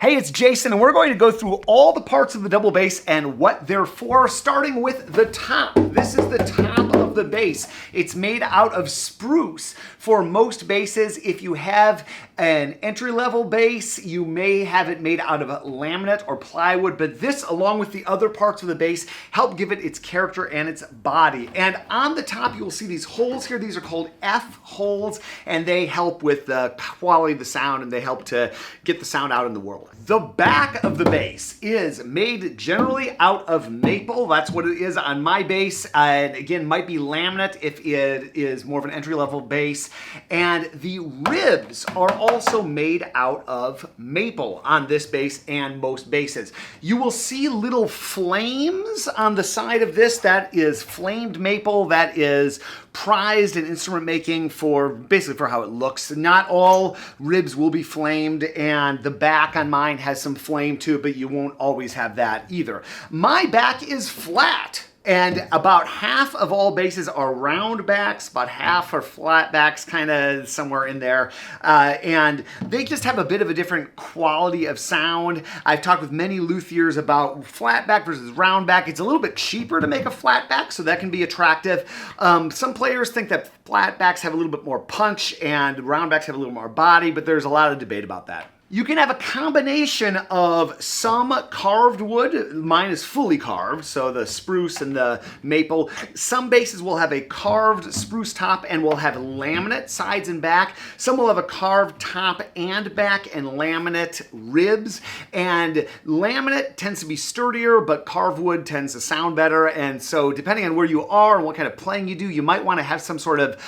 Hey, it's Jason, and we're going to go through all the parts of the double bass and what they're for, starting with the top. This is the top of the bass. It's made out of spruce. For most basses, if you have an entry-level bass, you may have it made out of laminate or plywood, but this, along with the other parts of the bass, help give it its character and its body. And on the top, you will see these holes here. These are called F holes, and they help with the quality of the sound, and they help to get the sound out in the world. The back of the bass is made generally out of maple. That's what it is on my bass. And again, might be laminate if it is more of an entry-level bass. And the ribs are also made out of maple on this bass and most basses. You will see little flames on the side of this. That is flamed maple. That is prized in instrument making for basically for how it looks. Not all ribs will be flamed, and the back on mine has some flame too, but you won't always have that either. My back is flat. And about half of all basses are round backs, about half are flat backs, kind of somewhere in there. And they just have a bit of a different quality of sound. I've talked with many luthiers about flat back versus round back. It's a little bit cheaper to make a flat back, so that can be attractive. Some players think that flat backs have a little bit more punch and round backs have a little more body, but there's a lot of debate about that. You can have a combination of some carved wood. Mine is fully carved, so the spruce and the maple. Some basses will have a carved spruce top and will have laminate sides and back. Some will have a carved top and back and laminate ribs. And laminate tends to be sturdier, but carved wood tends to sound better. And so depending on where you are and what kind of playing you do, you might want to have some sort of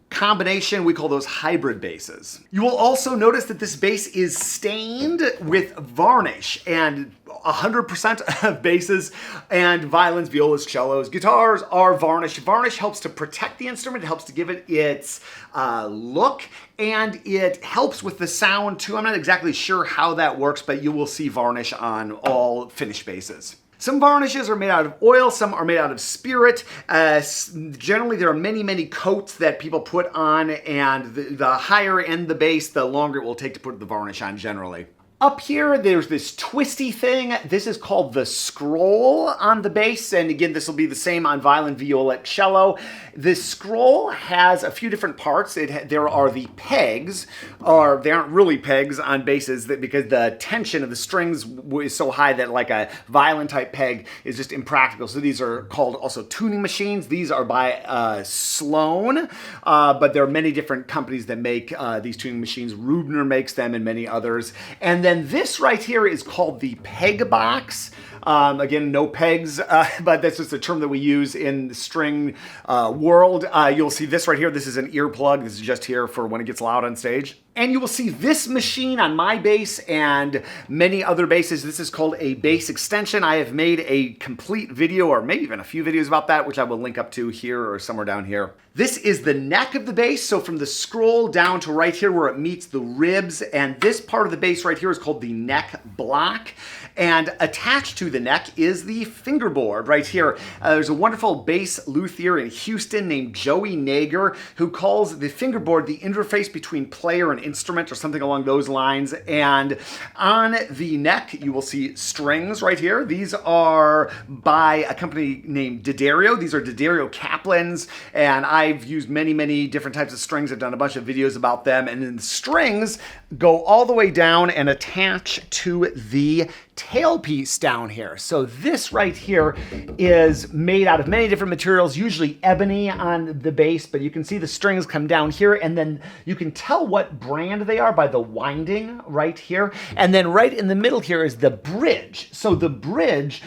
combination. We call those hybrid basses. You will also notice that this bass is stained with varnish, and 100% of basses and violins, violas, cellos, guitars are varnished. Varnish helps to protect the instrument, it helps to give it its look, and it helps with the sound too. I'm not exactly sure how that works, but you will see varnish on all finished basses. Some varnishes are made out of oil, some are made out of spirit. Generally, there are many, many coats that people put on, and the higher end the bass, the longer it will take to put the varnish on generally. Up here, there's this twisty thing. This is called the scroll on the bass, and again, this will be the same on violin, viola, cello. The scroll has a few different parts. There are the pegs, or they aren't really pegs on basses because the tension of the strings is so high that like a violin type peg is just impractical. So these are called also tuning machines. These are by Sloan, but there are many different companies that make these tuning machines. Rubner makes them and many others. And then this right here is called the peg box. Again, no pegs, but that's just a term that we use in the string world. You'll see this right here. This is an earplug. This is just here for when it gets loud on stage. And you will see this machine on my bass and many other basses. This is called a bass extension. I have made a complete video, or maybe even a few videos about that, which I will link up to here or somewhere down here. This is the neck of the bass. So from the scroll down to right here where it meets the ribs. And this part of the bass right here is called the neck block. And attached to the neck is the fingerboard right here. There's a wonderful bass luthier in Houston named Joey Nager who calls the fingerboard the interface between player and instrument or something along those lines. And on the neck, you will see strings right here. These are by a company named D'Addario. These are D'Addario Kaplans, and I've used many, many different types of strings. I've done a bunch of videos about them. And then the strings go all the way down and attach to the tailpiece down here. So this right here is made out of many different materials, usually ebony on the bass, but you can see the strings come down here, and then you can tell what brand they are by the winding right here. And then right in the middle here is the bridge. So the bridge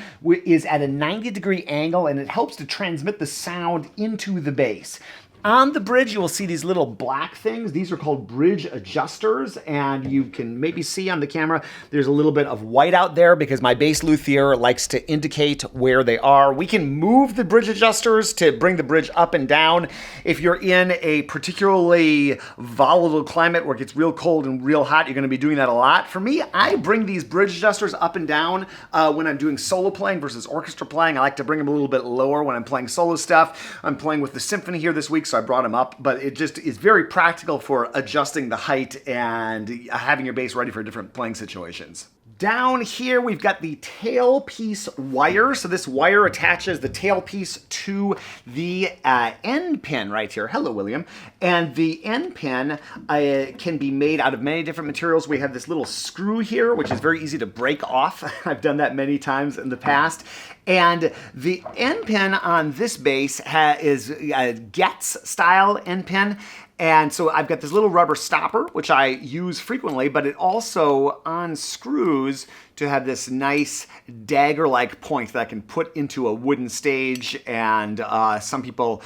is at a 90-degree angle, and it helps to transmit the sound into the bass. On the bridge, you will see these little black things. These are called bridge adjusters, and you can maybe see on the camera, there's a little bit of white out there because my bass luthier likes to indicate where they are. We can move the bridge adjusters to bring the bridge up and down. If you're in a particularly volatile climate where it gets real cold and real hot, you're gonna be doing that a lot. For me, I bring these bridge adjusters up and down when I'm doing solo playing versus orchestra playing. I like to bring them a little bit lower when I'm playing solo stuff. I'm playing with the symphony here this week, so I brought them up, but it just is very practical for adjusting the height and having your bass ready for different playing situations. Down here, we've got the tailpiece wire. So this wire attaches the tailpiece to the end pin right here. Hello, William. And the end pin can be made out of many different materials. We have this little screw here, which is very easy to break off. I've done that many times in the past. And the end pin on this base is a Getz style end pin. And so I've got this little rubber stopper, which I use frequently, but it also unscrews to have this nice dagger-like point that I can put into a wooden stage. And some people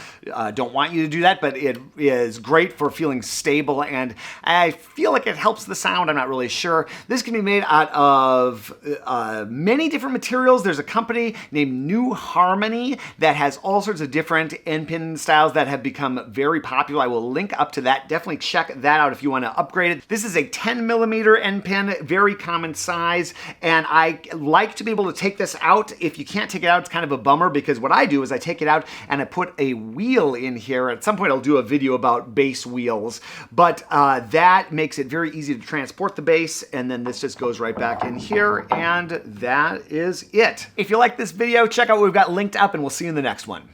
don't want you to do that, but it is great for feeling stable. And I feel like it helps the sound. I'm not really sure. This can be made out of many different materials. There's a company named New Harmony that has all sorts of different end pin styles that have become very popular. I will link up to that. Definitely check that out if you want to upgrade it. This is a 10mm end pin, very common size. And I like to be able to take this out. If you can't take it out, it's kind of a bummer, because what I do is I take it out and I put a wheel in here. At some point, I'll do a video about base wheels, but that makes it very easy to transport the base. And then this just goes right back in here, and that is it. If you like this video, check out what we've got linked up, and we'll see you in the next one.